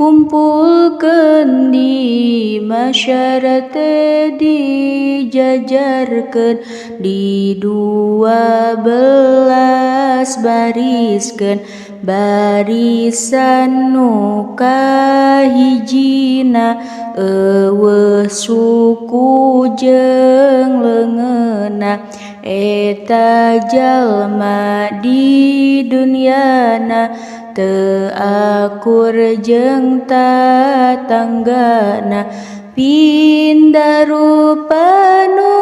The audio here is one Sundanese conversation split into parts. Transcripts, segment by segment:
kumpulkeun di masyarakat dijajarkeun di 12 bariskeun barisan nu kahijina eueuh suku jeung leungeunna eta jalma di duniana teu akur jeung tatanggana pindah rupa nu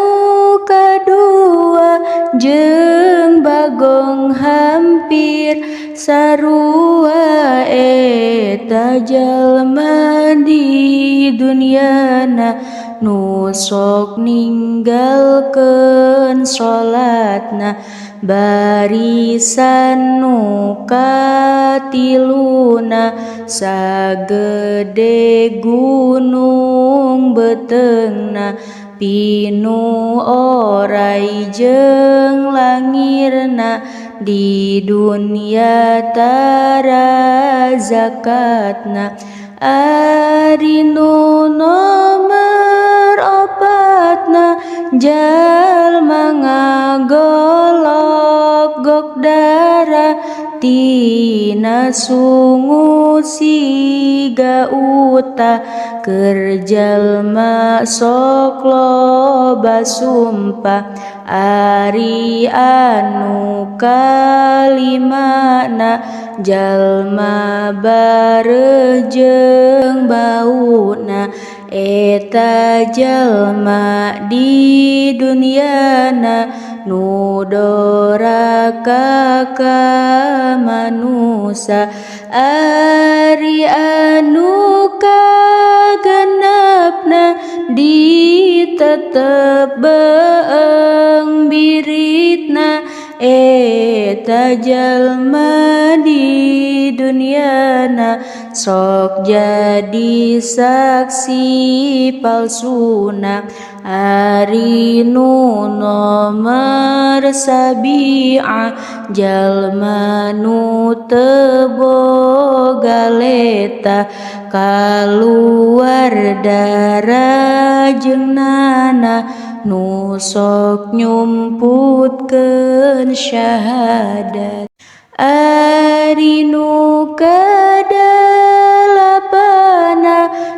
kadua jeung bagong hampir sarua eta jalma di duniana nu sok ninggalkeun sholatna barisan nu katiluna sagede gunung beteungna pinu oray jeung langirna di dunia tara zakatna ari nu nomer opatna jalma ngagolok gok darah tina sungu siga uta keur jalma sok loba sumpah ari anu kalimana jalma bareuh jeung bauna eta jalma di duniana nu doraka ka manusa ari anu kagenepna ditetep beung biritna eta jalma di duniana sok jadi saksi palsuna ari nu nomer sabi'a jalma nu teu boga leta kaluar darah jeung nana nu sok nyumputkeun syahadat ari nu kadalapana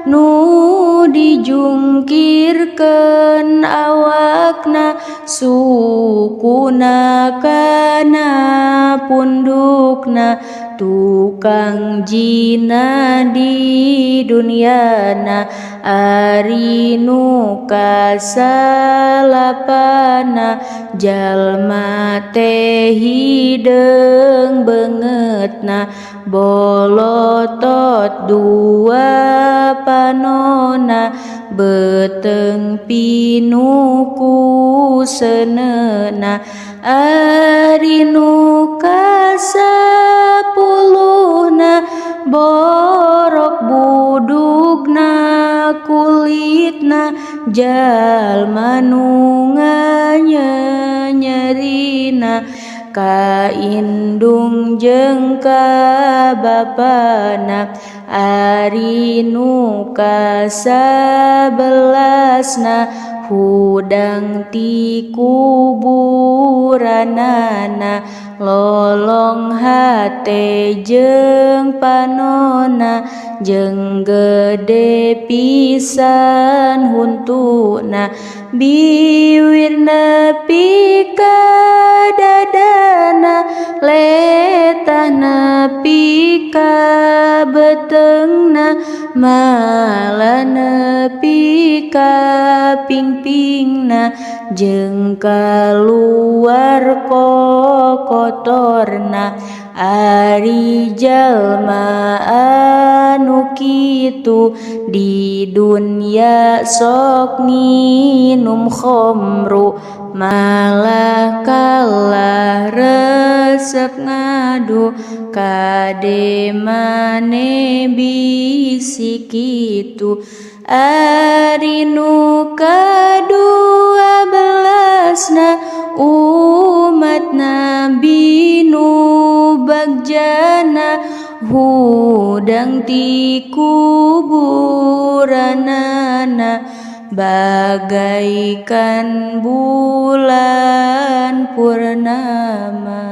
nu dijungkirkeun awakna sukuna kana pundukna tukang jina di duniana ari nu kasalapana jalma teh hideung beungeutna bolotot dua panona beteung pinu ku seuneuna ari nu kasapuluhna borok budugna kulitna jalma nu nganyerina ka indung jeung ka bapana ari nu kasabelasna hudang ti kuburanana lolong hate jeung panona jeung gede pisan huntuna biwir nepi ka dadana letah nepi ka beteungna malah nepi ka pingpingna jeung kaluar kotorna ari jalma anu kitu di dunya sok nginum khamru malah kalah resep ngadu kade mane bisi kitu ari nu kadua belasna umat nabi nu bagjana hudang ti kuburanana bagaikan bulan purnama.